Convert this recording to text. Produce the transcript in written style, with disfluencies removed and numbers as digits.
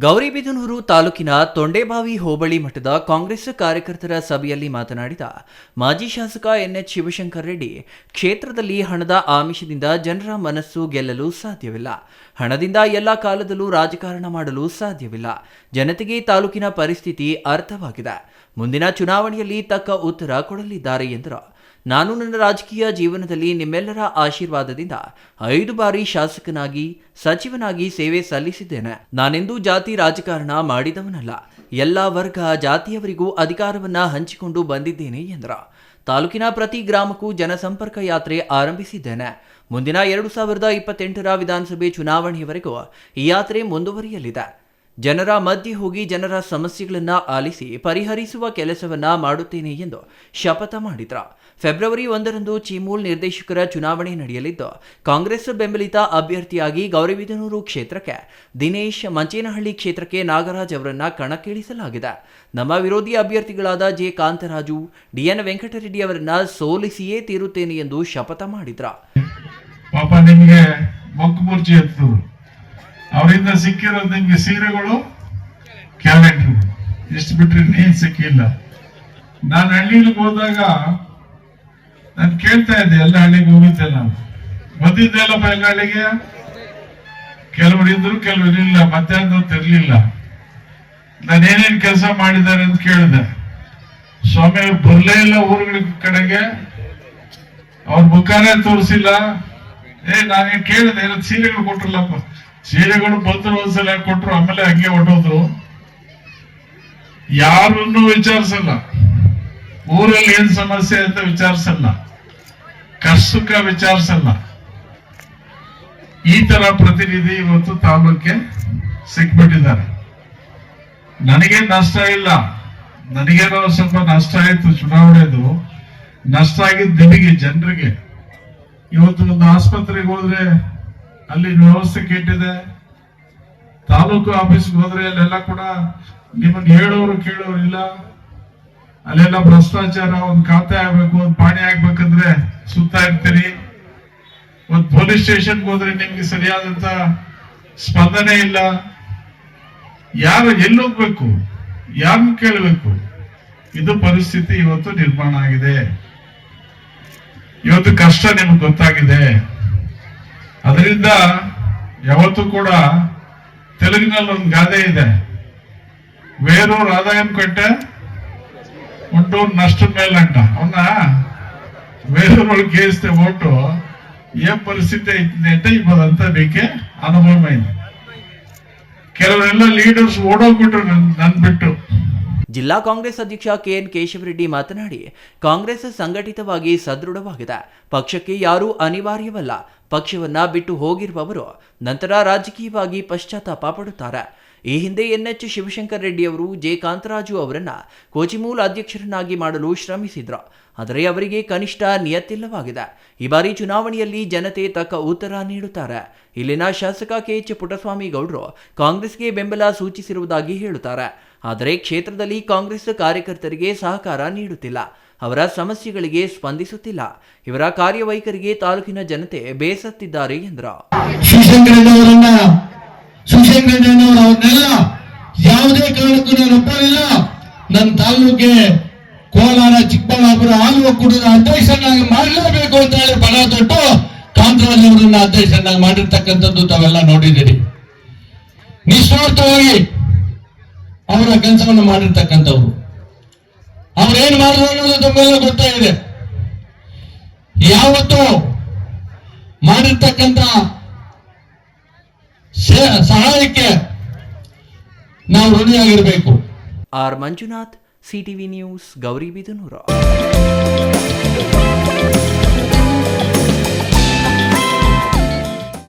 ಗೌರಿಬಿದನೂರು ತಾಲೂಕಿನ ತೊಂಡೇಬಾವಿ ಹೋಬಳಿ ಮಠದ ಕಾಂಗ್ರೆಸ್ ಕಾರ್ಯಕರ್ತರ ಸಭೆಯಲ್ಲಿ ಮಾತನಾಡಿದ ಮಾಜಿ ಶಾಸಕ ಎನ್ಎಚ್ ಶಿವಶಂಕರ ರೆಡ್ಡಿ, ಕ್ಷೇತ್ರದಲ್ಲಿ ಹಣದ ಆಮಿಷದಿಂದ ಜನರ ಮನಸ್ಸು ಗೆಲ್ಲಲು ಸಾಧ್ಯವಿಲ್ಲ. ಹಣದಿಂದ ಎಲ್ಲ ಕಾಲದಲ್ಲೂ ರಾಜಕಾರಣ ಮಾಡಲು ಸಾಧ್ಯವಿಲ್ಲ. ಜನತೆಗೆ ತಾಲೂಕಿನ ಪರಿಸ್ಥಿತಿ ಅರ್ಥವಾಗಿದೆ. ಮುಂದಿನ ಚುನಾವಣೆಯಲ್ಲಿ ತಕ್ಕ ಉತ್ತರ ಕೊಡಲಿದ್ದಾರೆ ಎಂದರು. ನಾನು ನನ್ನ ರಾಜಕೀಯ ಜೀವನದಲ್ಲಿ ನಿಮ್ಮೆಲ್ಲರ ಆಶೀರ್ವಾದದಿಂದ 5 ಬಾರಿ ಶಾಸಕನಾಗಿ, ಸಚಿವನಾಗಿ ಸೇವೆ ಸಲ್ಲಿಸಿದ್ದೇನೆ. ನಾನೆಂದೂ ಜಾತಿ ರಾಜಕಾರಣ ಮಾಡಿದವನಲ್ಲ. ಎಲ್ಲ ವರ್ಗ ಜಾತಿಯವರಿಗೂ ಅಧಿಕಾರವನ್ನ ಹಂಚಿಕೊಂಡು ಬಂದಿದ್ದೇನೆ ಎಂದರು. ತಾಲೂಕಿನ ಪ್ರತಿ ಗ್ರಾಮಕ್ಕೂ ಜನಸಂಪರ್ಕ ಯಾತ್ರೆ ಆರಂಭಿಸಿದ್ದೇನೆ. ಮುಂದಿನ 2028ರ ವಿಧಾನಸಭೆ ಚುನಾವಣೆಯವರೆಗೂ ಈ ಯಾತ್ರೆ ಮುಂದುವರಿಯಲಿದೆ. ಜನರ ಮಧ್ಯೆ ಹೋಗಿ ಜನರ ಸಮಸ್ಯೆಗಳನ್ನು ಆಲಿಸಿ ಪರಿಹರಿಸುವ ಕೆಲಸವನ್ನ ಮಾಡುತ್ತೇನೆ ಎಂದು ಶಪಥ ಮಾಡಿದರು. ಫೆಬ್ರವರಿ 1ರಂದು ಚೀಮೂಲ್ ನಿರ್ದೇಶಕರ ಚುನಾವಣೆ ನಡೆಯಲಿದ್ದು, ಕಾಂಗ್ರೆಸ್ ಬೆಂಬಲಿತ ಅಭ್ಯರ್ಥಿಯಾಗಿ ಗೌರಿಬಿದನೂರು ಕ್ಷೇತ್ರಕ್ಕೆ ದಿನೇಶ್, ಮಂಚೇನಹಳ್ಳಿ ಕ್ಷೇತ್ರಕ್ಕೆ ನಾಗರಾಜ್ ಅವರನ್ನ ಕಣಕ್ಕಿಳಿಸಲಾಗಿದೆ. ನಮ್ಮ ವಿರೋಧಿ ಅಭ್ಯರ್ಥಿಗಳಾದ ಜೆ ಕಾಂತರಾಜು, ಡಿಎನ್ ವೆಂಕಟರೆಡ್ಡಿ ಅವರನ್ನ ಸೋಲಿಸಿಯೇ ತೀರುತ್ತೇನೆ ಎಂದು ಶಪಥ ಮಾಡಿದ್ರು. ಅವರಿಂದ ಸಿಕ್ಕಿರೋದು ನಿಮ್ಗೆ ಸೀರೆಗಳು, ಕ್ಯಾಲೆಂಡರ್, ಎಷ್ಟು ಬಿಟ್ರೆ ನೀನ್ ಸಿಕ್ಕಿಲ್ಲ. ನಾನು ಹಳ್ಳಿಗೆ ಹೋದಾಗ ನಾನು ಕೇಳ್ತಾ ಇದ್ದೆ, ಎಲ್ಲ ಹಳ್ಳಿಗೆ ಹೋಗಿದ್ದೆ. ನಾನು ಬಂದಿದ್ದೆಲ್ಲಪ್ಪ ಎಲ್ಲ ಹಳ್ಳಿಗೆ. ಕೆಲವರು ಇದ್ರು, ಕೆಲವರು ಇಲ್ಲ. ಮಧ್ಯಾಹ್ನ ತಿರ್ಲಿಲ್ಲ. ನಾನೇನೇನ್ ಕೆಲಸ ಮಾಡಿದ್ದಾರೆ ಅಂತ ಕೇಳಿದೆ. ಸ್ವಾಮಿ ಅವ್ರು ಬರ್ಲೇ ಇಲ್ಲ ಊರುಗಳ ಕಡೆಗೆ, ಅವ್ರ ಮುಖಾನೇ ತೋರಿಸಿಲ್ಲ. ನಾನೇನ್ ಕೇಳಿದೆ, ಸೀರೆಗಳು ಕೊಟ್ರಲ್ಲಪ್ಪ. ಸೀರೆಗಳು ಬಂದ್ರು, ಒಂದ್ಸಲ ಕೊಟ್ರು, ಆಮೇಲೆ ಹಂಗೆ ಹೊಟ್ಟೋದ್ರು. ಯಾರನ್ನು ವಿಚಾರಿಸಲ್ಲ. ಊರಲ್ಲಿ ಏನ್ ಸಮಸ್ಯೆ ಅಂತ ವಿಚಾರಿಸಲ್ಲ, ಕಷ್ಟುಕ ವಿಚಾರಿಸಲ್ಲ. ಈ ತರ ಪ್ರತಿನಿಧಿ ಇವತ್ತು ತಾಲೂಕಿಗೆ ಸಿಕ್ಬಿಟ್ಟಿದ್ದಾರೆ. ನನಗೆ ನಷ್ಟ ಇಲ್ಲ. ನನಗೇನೋ ಸ್ವಲ್ಪ ನಷ್ಟ ಆಯ್ತು ಚುನಾವಣೆದು. ನಷ್ಟ ಆಗಿದ್ದು ನಿಮಗೆ, ಜನರಿಗೆ. ಇವತ್ತು ಒಂದು ಆಸ್ಪತ್ರೆಗೆ ಹೋದ್ರೆ ಅಲ್ಲಿ ವ್ಯವಸ್ಥೆ ಕೆಟ್ಟಿದೆ. ತಾಲೂಕು ಆಫೀಸ್ಗೆ ಹೋದ್ರೆ ಅಲ್ಲೆಲ್ಲ ಕೂಡ ನಿಮ್ಮನ್ನು ಹೇಳೋರು ಕೇಳೋರು ಇಲ್ಲ. ಅಲ್ಲೆಲ್ಲ ಭ್ರಷ್ಟಾಚಾರ. ಒಂದು ಖಾತೆ ಆಗ್ಬೇಕು, ಒಂದು ಪಾಣಿ ಆಗ್ಬೇಕಂದ್ರೆ ಸುತ್ತಾ ಇರ್ತೀರಿ. ಒಂದು ಪೊಲೀಸ್ ಸ್ಟೇಷನ್ಗೆ ಹೋದ್ರೆ ನಿಮ್ಗೆ ಸರಿಯಾದಂತ ಸ್ಪಂದನೆ ಇಲ್ಲ. ಯಾರು ಎಲ್ಲೋಗ್ಬೇಕು, ಯಾರನ್ನು ಕೇಳಬೇಕು? ಇದು ಪರಿಸ್ಥಿತಿ ಇವತ್ತು ನಿರ್ಮಾಣ ಆಗಿದೆ. ಇವತ್ತು ಕಷ್ಟ ನಿಮ್ಗೆ ಗೊತ್ತಾಗಿದೆ. ಅದರಿಂದ ಯಾವತ್ತೂ ಕೂಡ ತೆಲುಗಿನಲ್ಲಿ ಒಂದು ಗಾದೆ ಇದೆ, వేరూరు ఆదాయం కంటే గుంటూరు నష్టం మేలంట. అవునా? వేరూరుకి వేస్తే ఓటు ఏ పరిస్థితి అవుతుంది అంటే ఇప్పుడంతా మీకే అనుభవమైంది. ಕೆಲವರೆಲ್ಲ ಲೀಡರ್ಸ್ ಓಡೋಗ್ಬಿಟ್ರು ನನ್ ಬಿಟ್ಟು. ಜಿಲ್ಲಾ ಕಾಂಗ್ರೆಸ್ ಅಧ್ಯಕ್ಷ ಕೆಎನ್ ಕೇಶವರೆಡ್ಡಿ ಮಾತನಾಡಿ, ಕಾಂಗ್ರೆಸ್ ಸಂಘಟಿತವಾಗಿ ಸದೃಢವಾಗಿದೆ. ಪಕ್ಷಕ್ಕೆ ಯಾರೂ ಅನಿವಾರ್ಯವಲ್ಲ. ಪಕ್ಷವನ್ನ ಬಿಟ್ಟು ಹೋಗಿರುವವರು ನಂತರ ರಾಜಕೀಯವಾಗಿ ಪಶ್ಚಾತ್ತಾಪ ಪಡುತ್ತಾರೆ. ಈ ಹಿಂದೆ ಎನ್ಎಚ್ ಶಿವಶಂಕರ ರೆಡ್ಡಿ ಅವರು ಜೆ ಕಾಂತರಾಜು ಅವರನ್ನ ಕೋಚಿಮೂಲ್ ಅಧ್ಯಕ್ಷರನ್ನಾಗಿ ಮಾಡಲು ಶ್ರಮಿಸಿದ್ರು. ಆದರೆ ಅವರಿಗೆ ಕನಿಷ್ಠ ನಿಯತ್ತಿಲ್ಲವಾಗಿದೆ. ಈ ಬಾರಿ ಚುನಾವಣೆಯಲ್ಲಿ ಜನತೆ ತಕ್ಕ ಉತ್ತರ ನೀಡುತ್ತಾರೆ. ಇಲ್ಲಿನ ಶಾಸಕ ಕೆಎಚ್ ಪುಟ್ಟಸ್ವಾಮಿ ಗೌಡರು ಕಾಂಗ್ರೆಸ್ಗೆ ಬೆಂಬಲ ಸೂಚಿಸಿರುವುದಾಗಿ ಹೇಳುತ್ತಾರೆ. ಆದರೆ ಕ್ಷೇತ್ರದಲ್ಲಿ ಕಾಂಗ್ರೆಸ್ ಕಾರ್ಯಕರ್ತರಿಗೆ ಸಹಕಾರ ನೀಡುತ್ತಿಲ್ಲ. ಅವರ ಸಮಸ್ಯೆಗಳಿಗೆ ಸ್ಪಂದಿಸುತ್ತಿಲ್ಲ. ಇವರ ಕಾರ್ಯವೈಖರಿಗೆ ತಾಲೂಕಿನ ಜನತೆ ಬೇಸತ್ತಿದ್ದಾರೆ ಎಂದರು. ಅವ್ರನ್ನೆಲ್ಲ ಯಾವುದೇ ಕಾರಣಕ್ಕೂ ನಾನು ಒಪ್ಪಲಿಲ್ಲ. ನನ್ನ ತಾಲೂಕಿಗೆ ಕೋಲಾರ, ಚಿಕ್ಕಬಳ್ಳಾಪುರ ಹಾಲು ಒಕ್ಕೂಟದ ಅಧ್ಯಕ್ಷನಾಗಿ ಮಾಡಲೇಬೇಕು ಅಂತ ಹೇಳಿ ಬಲ ತೊಟ್ಟು ಕಾಂತರಾಜ್ ಅವರನ್ನ ಅಧ್ಯಕ್ಷನಾಗಿ ಮಾಡಿರ್ತಕ್ಕಂಥದ್ದು ತಾವೆಲ್ಲ ನೋಡಿದ್ದೀರಿ. ನಿಸ್ವಾರ್ಥವಾಗಿ ಅವರ ಕೆಲಸವನ್ನು ಮಾಡಿರ್ತಕ್ಕಂಥವ್ರು. ಅವ್ರೇನ್ ಮಾಡಿದ್ರು ಅನ್ನೋದು ತಮ್ಮೆಲ್ಲ ಗೊತ್ತಾಗಿದೆ. ಯಾವತ್ತು ಮಾಡಿರ್ತಕ್ಕಂಥ ಸಹಾಯಕ್ಕೆ ನಾವು ಋಣಿಯಾಗಿರ್ಬೇಕು. R Manjunath, CTV news, Gauribidanur.